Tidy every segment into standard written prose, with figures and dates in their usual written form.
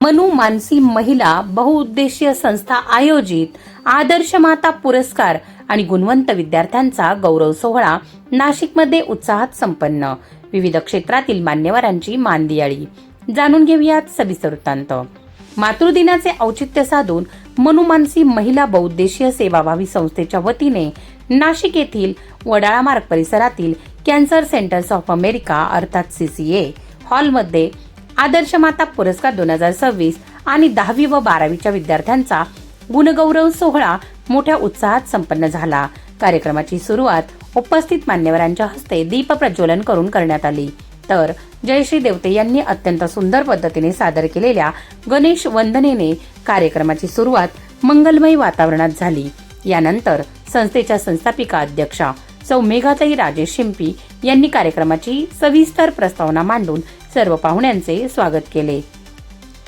मनु मानसी महिला बहुउद्देशीय संस्था आयोजित आदर्श माता पुरस्कार आणि गुणवंत विद्यार्थ्यांचा गौरव सोहळा नाशिकमध्ये उत्साहात संपन्न। विविध क्षेत्रातील मान्यवरांची मानदियाळी। जाणून घेऊयात सविस्तर वृत्तांत। मातृदिनाचे औचित्य साधून मनु मानसी महिला बहुउद्देशीय सेवाभावी संस्थेच्या वतीने नाशिक येथील वडाळा मार्ग परिसरातील कॅन्सर सेंटर्स ऑफ अमेरिका अर्थात CCA हॉलमध्ये आदर्श माता पुरस्कार 2026 आणि 10वी व 12वीच्या विद्यार्थ्यांचा गुणगौरव सोहळा मोठ्या उत्साहात संपन्न झाला। कार्यक्रमाची सुरुवात उपस्थित मान्यवरांच्या हस्ते दीप प्रज्वलन करून करण्यात आली। तर जयश्री देवते यांनी अत्यंत सुंदर पद्धतीने सादर केलेल्या गणेश वंदनेने कार्यक्रमाची सुरुवात मंगलमय वातावरणात झाली। यानंतर संस्थेच्या संस्थापिका अध्यक्षा सौ मेघाताई राजेश शिंपी यांनी कार्यक्रमाची सविस्तर प्रस्तावना मांडून सर्व पाहुण्यांचे स्वागत केले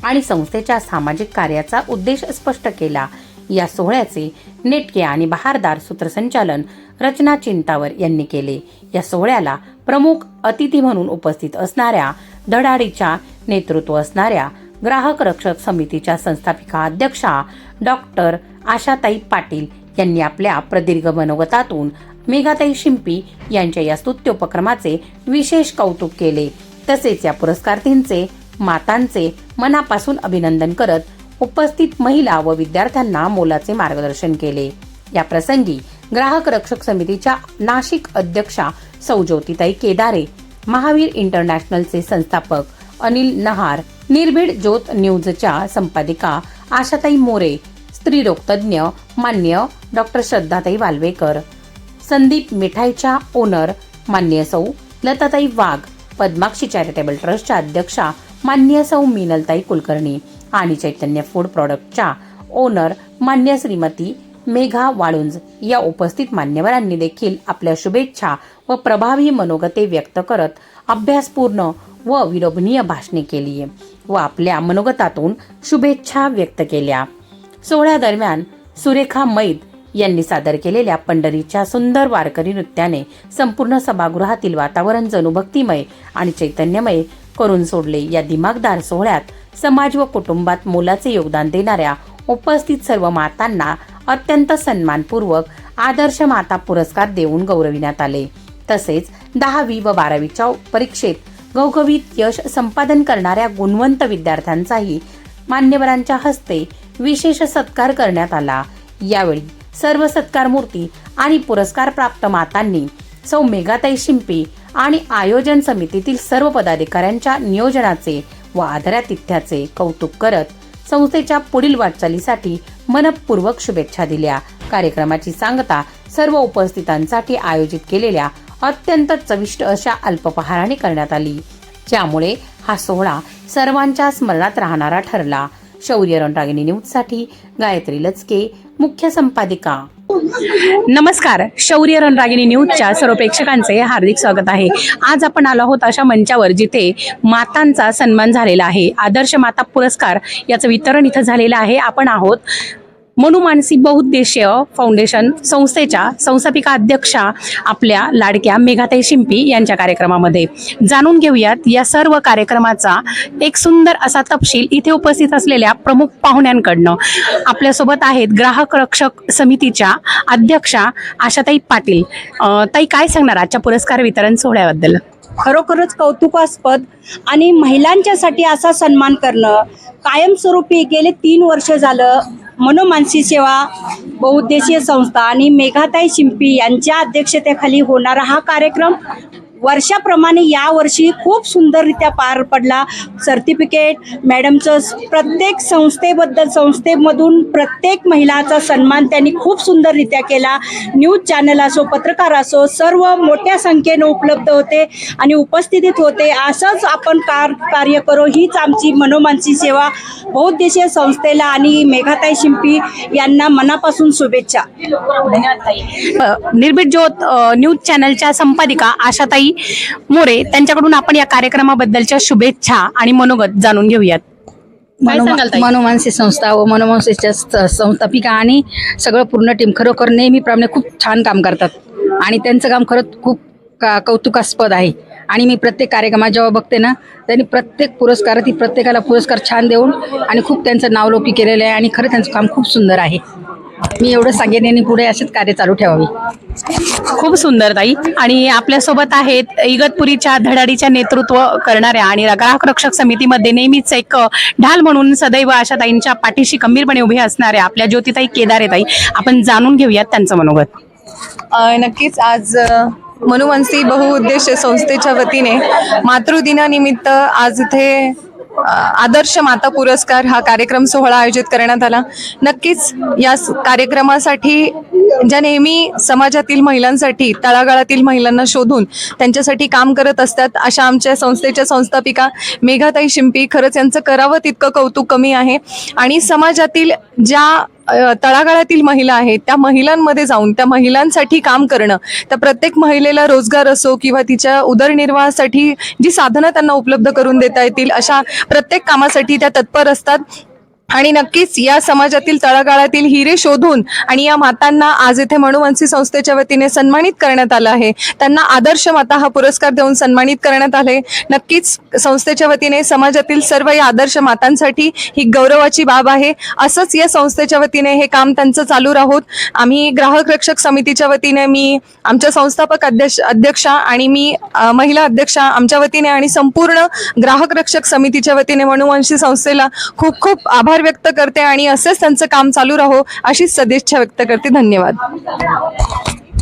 आणि संस्थेच्या सामाजिक कार्याचा उद्देश स्पष्ट केला। या सोहळ्याचे नेटके आणि बहारदार सूत्रसंचालन रचना चिंतावर यांनी केले। या सोहळ्याला प्रमुख अतिथी म्हणून उपस्थित असणाऱ्या धडाडीच्या नेतृत्व असणाऱ्या ग्राहक रक्षक समितीच्या संस्थापिका अध्यक्षा डॉक्टर आशाताई पाटील यांनी आपल्या प्रदीर्घ मनोगतातून मेघाताई शिंपी यांच्या या स्तुत्य उपक्रमाचे विशेष कौतुक केले। तसेच या पुरस्कारार्थींचे मातांचे मनापासून अभिनंदन करत उपस्थित महिला व विद्यार्थ्यांना मोलाचे मार्गदर्शन केले। या प्रसंगी ग्राहक रक्षक समितीच्या नाशिक अध्यक्षा सौ ज्योतिताई केदारे, महावीर इंटरनॅशनलचे संस्थापक अनिल नहार, निर्भीड ज्योत न्यूजच्या संपादिका आशाताई मोरे, स्त्रीरोग तज्ञ मान्य डॉक्टर श्रद्धाताई वाल्वेकर, संदीप मिठाईच्या ओनर मान्य सौ लताताई वाघ, पद्माक्षी चॅरिटेबल ट्रस्टच्या अध्यक्षा मान्य सौ मिनलताई कुलकर्णी आणि चैतन्य फूड प्रॉडक्टच्या ओनर मान्य श्रीमती मेघा वाळुंज या उपस्थित मान्यवरांनी देखील आपल्या शुभेच्छा व प्रभावी मनोगते व्यक्त करत अभ्यासपूर्ण व विलोभनीय भाषणे केली व आपल्या मनोगतातून शुभेच्छा व्यक्त केल्या। सोहळ्यादरम्यान सुरेखा मैद यांनी सादर केलेल्या पंढरीच्या सुंदर वारकरी नृत्याने संपूर्ण सभागृहातील वातावरण जणू भक्तिमय आणि चैतन्यमय करून सोडले। या दिमागदार सोहळ्यात समाज व कुटुंबात मोलाचे योगदान देणाऱ्या उपस्थित सर्व मातांना अत्यंत सन्मानपूर्वक आदर्श माता पुरस्कार देऊन गौरविण्यात आले। तसेच 10वी व 12वीच्या परीक्षेत घवघवीत यश संपादन करणाऱ्या गुणवंत विद्यार्थ्यांचाही मान्यवरांच्या हस्ते विशेष सत्कार करण्यात आला। यावेळी सर्व सत्कार मूर्ती आणि पुरस्कार प्राप्त मातांनी सौ मेघाताई शिंपी आणि आयोजन समितीतील सर्व पदाधिकाऱ्यांच्या नियोजनाचे व आदरातिथ्याचे कौतुक करत संस्थेच्या पुढील वाटचालीसाठी मनपूर्वक शुभेच्छा दिल्या। कार्यक्रमाची सांगता सर्व उपस्थितांसाठी आयोजित केलेल्या अत्यंत चविष्ट अशा अल्पपहाराने करण्यात आली, ज्यामुळे हा सोहळा सर्वांच्या स्मरणात राहणारा ठरला। शौर्य रणरागिणी न्यूज साठी गायत्री लचके, मुख्य संपादिका। नमस्कार, शौर्य रणरागिणी न्यूजच्या सर्व प्रेक्षकांचे हार्दिक स्वागत आहे। आज आपण आलो आहोत अशा मंचावर जिथे मातांचा सन्मान झालेला आहे। आदर्श माता पुरस्कार याचं वितरण इथं झालेलं आहे। आपण आहोत मनु मानसी बहुउद्देशीय फाउंडेशन संस्थेच्या संस्थापिका अध्यक्षा आपल्या लाडक्या मेघाताई शिंपी यांच्या कार्यक्रमामध्ये। जाणून घेऊयात या सर्व कार्यक्रमाचा एक सुंदर असा तपशील इथे उपस्थित असलेल्या प्रमुख पाहुण्यांकडनं। आपल्यासोबत आहेत ग्राहक रक्षक समितीच्या अध्यक्षा आशाताई पाटील। ताई, काय सांगणार आजच्या पुरस्कार वितरण सोहळ्याबद्दल? खरोखरच कौतुकास्पद आणि महिलांच्यासाठी असा सन्मान करणं कायमस्वरूपी गेले 3 वर्ष झालं मनु मानसी सेवा बहुउद्देशीय संस्था आणि मेघाताई शिंपी यांच्या अध्यक्षतेखाली होणारा हा कार्यक्रम वर्षाप्रमाणे यावर्षी खूप सुंदररित्या पार पडला। सर्टिफिकेट मॅडमचं प्रत्येक संस्थेमधून प्रत्येक महिलाचा सन्मान त्यांनी खूप सुंदररित्या केला। न्यूज चॅनल असो, पत्रकार असो, सर्व मोठ्या संख्येने उपलब्ध होते आणि उपस्थितीत होते। असंच आपण कार्य करो हीच आमची मनु मानसी सेवा बहुउद्देशीय संस्थेला आणि मेघाताई शिंपी यांना मनापासून शुभेच्छा। निर्भीड ज्योत न्यूज चॅनलच्या संपादिका आशाताई मोरे त्यांच्याकडून आपण या कार्यक्रमाबद्दलच्या शुभेच्छा आणि मनोगत जाणून घेऊयात। मनु मानसी संस्था व मनु मानसीच्या संस्थापिका आणि सगळं पूर्ण टीम खरोखर नेहमीप्रमाणे खूप छान काम करतात आणि त्यांचं काम खरंच खूप कौतुकास्पद आहे आणि मी प्रत्येक कार्यक्रमात जेव्हा बघते ना, त्यांनी प्रत्येकाला पुरस्कार छान देऊन आणि खूप त्यांचं नावलौकिक केलेलं आहे आणि खरं त्यांचं काम खूप सुंदर आहे. मी एवढं सांगेन यांनी पुढे असेच कार्य चालू ठेवावी. खूप सुंदर ताई. आणि आपल्यासोबत आहेत इगतपुरीच्या धडाडीच्या नेतृत्व करणाऱ्या आणि ग्राहक रक्षक समितीमध्ये नेहमीच एक ढाल म्हणून सदैव अशा ताईंच्या पाठीशी खंबीरपणे उभे असणाऱ्या आपल्या ज्योतिताई केदारे ताई. आपण जाणून घेऊयात त्यांचं मनोगत. नक्कीच आज मनुवंशी बहुउद्देशीय संस्थेच्या वतीने मातृदिनानिमित्त आज इथे आदर्श माता पुरस्कार हा कार्यक्रम सोहळा आयोजित करण्यात आला. नक्कीच या कार्यक्रमासाठी ज्या नेहमी समाजातील महिलांसाठी, तळागाळातील महिलांना शोधून त्यांच्यासाठी काम करत असतात अशा आमच्या संस्थेच्या संस्थापिका मेघाताई शिंपी, खरंच यांचं करावं तितकं कौतुक कमी आहे. आणि समाजातील ज्या तळागाळातील महिला आहेत त्या महिलांमध्ये जाऊन त्या महिलांसाठी काम करणं, त्या प्रत्येक महिलेला रोजगार असो किंवा तिच्या उदरनिर्वाहासाठी जी साधनं त्यांना उपलब्ध करून देता येतील अशा प्रत्येक कामासाठी त्या तत्पर असतात. आणि नक्कीच या समाजातील तळागाळातील हिरे शोधून आणि या मातांना आज इथे मनुवंशी संस्थेच्या वतीने सन्मानित करण्यात आलं आहे. त्यांना आदर्श माता हा पुरस्कार देऊन सन्मानित करण्यात आले. नक्कीच संस्थेच्या वतीने समाजातील सर्व या आदर्श मातांसाठी ही गौरवाची बाब आहे. असंच या संस्थेच्या वतीने हे काम त्यांचं चालू राहोत. आम्ही ग्राहक रक्षक समितीच्या वतीने, मी आमच्या संस्थापक अध्यक्षा आणि मी महिला अध्यक्षा आमच्या वतीने आणि संपूर्ण ग्राहक रक्षक समितीच्या वतीने मनुवंशी संस्थेला खूप खूप आभार व्यक्त करते आणि असेच त्यांचं काम चालू राहो अशीच सदिच्छा व्यक्त करते. धन्यवाद.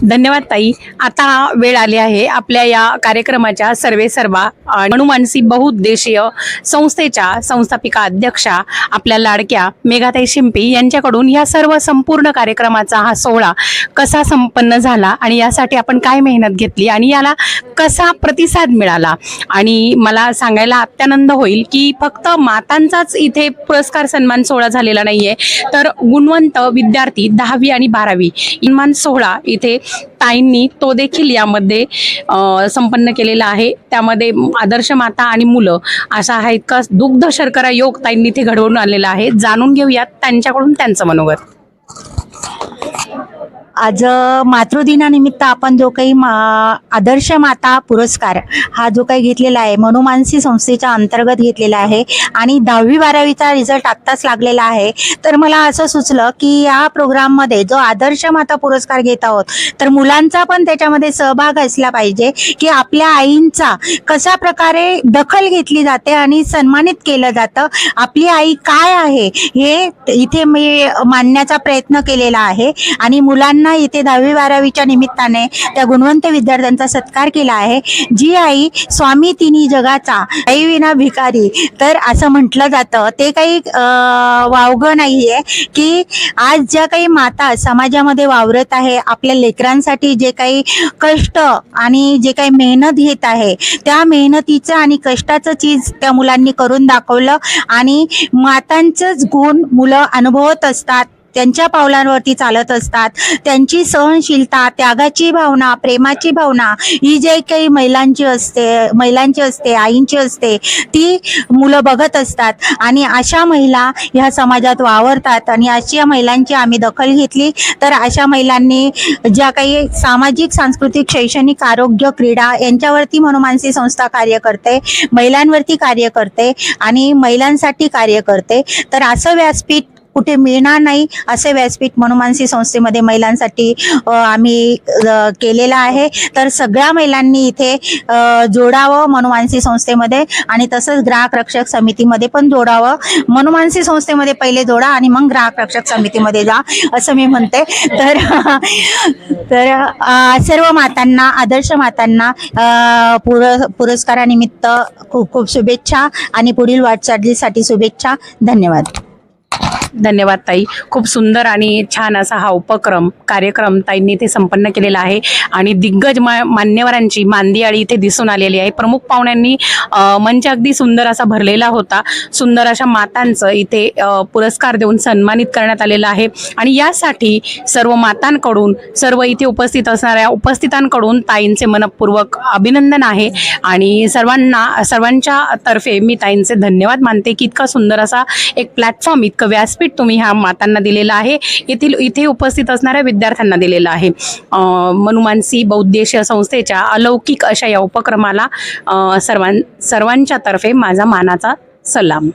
धन्यवाद ताई. आता वेळ आली आहे आपल्या या कार्यक्रमाच्या सर्वेसर्वा मनुवंशी बहुउद्देशीय संस्थेच्या संस्थापिका अध्यक्षा आपल्या लाडक्या मेघाताई शिंपी यांच्याकडून या सर्व संपूर्ण कार्यक्रमाचा हा सोहळा कसा संपन्न झाला आणि यासाठी आपण काय मेहनत घेतली आणि याला कसा प्रतिसाद मिळाला. आणि मला सांगायला अत्यानंद होईल की फक्त मातांचाच इथे पुरस्कार सन्मान सोहळा झालेला नाहीये, तर गुणवंत विद्यार्थी 10वी आणि 12वी सन्मान सोहळा इथे ताईंनी तो देखील यामध्ये संपन्न केलेला आहे. त्यामध्ये आदर्श माता आणि मुलं असा हा इतका दुग्ध शर्करा योग ताईंनी इथे घडवून आणलेला आहे. जाणून घेऊयात त्यांच्याकडून त्यांचं मनोगत. आज मातृदिनानिमित्त आपण जो काही आदर्श माता पुरस्कार हा जो काही घेतलेला आहे मनुवंशी संस्थेच्या अंतर्गत घेतलेला आहे आणि 10वी-12वीचा रिझल्ट आत्ताच लागलेला आहे. तर मला असं सुचलं की या प्रोग्राममध्ये जो आदर्श माता पुरस्कार घेत आहोत तर मुलांचा पण त्याच्यामध्ये सहभाग असला पाहिजे की आपल्या आईंचा कशा प्रकारे दखल घेतली जाते आणि सन्मानित केलं जातं. आपली आई काय आहे हे इथे मी मांडण्याचा प्रयत्न केलेला आहे आणि मुलांना इथे 10वी-12वीच्या निमित्ताने त्या गुणवंत विद्यार्थ्यांचा सत्कार केला आहे. जी आई स्वामी तिन्ही जगाचा, आई विना भिकारी, तर असं म्हटलं जातं. ते काही वावगं नाहीये की आज ज्या काही माता समाजामध्ये वावरत आहे, आपल्या लेकरांसाठी जे काही कष्ट आणि जे काही मेहनत घेत आहे त्या मेहनतीचं आणि कष्टाचं चीज त्या मुलांनी करून दाखवलं आणि मातांचंच गुण मुलं अनुभवत असतात, त्यांच्या पावलांवरती चालत असतात. त्यांची सहनशीलता, त्यागाची भावना, प्रेमाची भावना ही जे काही महिलांची असते, आईंची असते, ती मुलं बघत असतात आणि अशा महिला ह्या समाजात वावरतात आणि अशा महिलांची आम्ही दखल घेतली. तर अशा महिलांनी ज्या काही सामाजिक, सांस्कृतिक, शैक्षणिक, आरोग्य, क्रीडा यांच्यावरती मनुवंशी संस्था कार्य करते, महिलांवरती कार्य करते आणि महिलांसाठी कार्य करते. तर असं व्यासपीठ कुठे मिळणार नाही, असे व्यासपीठ मनुवंशी संस्थेमध्ये महिलांसाठी आम्ही केलेलं आहे. तर सगळ्या महिलांनी इथे जोडावं मनुवंशी संस्थेमध्ये आणि तसंच ग्राहक रक्षक समितीमध्ये पण जोडावं. मनुवंशी संस्थेमध्ये पहिले जोडा आणि मग ग्राहक रक्षक समितीमध्ये जा असं मी म्हणते. तर सर्व मातांना, आदर्श मातांना पुरस्कारानिमित्त खूप खूप शुभेच्छा आणि पुढील वाटचालीसाठी शुभेच्छा. धन्यवाद. धन्यवाद ताई. खूप सुंदर आणि छान असा हा कार्यक्रम ताईंनी इथे संपन्न केलेला आहे आणि दिग्गज मान्यवरांची मांदियाळी इथे दिसून आलेली आहे. प्रमुख पाहुण्यांनी मंच अगदी सुंदर असा भरलेला होता. सुंदर अशा मातांचं इथे पुरस्कार देऊन सन्मानित करण्यात आलेलं आहे आणि यासाठी सर्व मातांकडून, सर्व इथे उपस्थित असणाऱ्या उपस्थितांकडून ताईंचे मनपूर्वक अभिनंदन आहे आणि सर्वांच्या तर्फे मी ताईंचे धन्यवाद मानते की इतका सुंदर असा एक प्लॅटफॉर्म, इतकं व्यासपीठ तुम्ही ह्या मातांना दिलेलं आहे. इथे उपस्थित असणाऱ्या विद्यार्थ्यांना दिलेलं आहे. मनुमानसी बहुउद्देशीय संस्थेच्या अलौकिक अशा या उपक्रमाला सर्वांच्या तर्फे माझा मानाचा सलाम.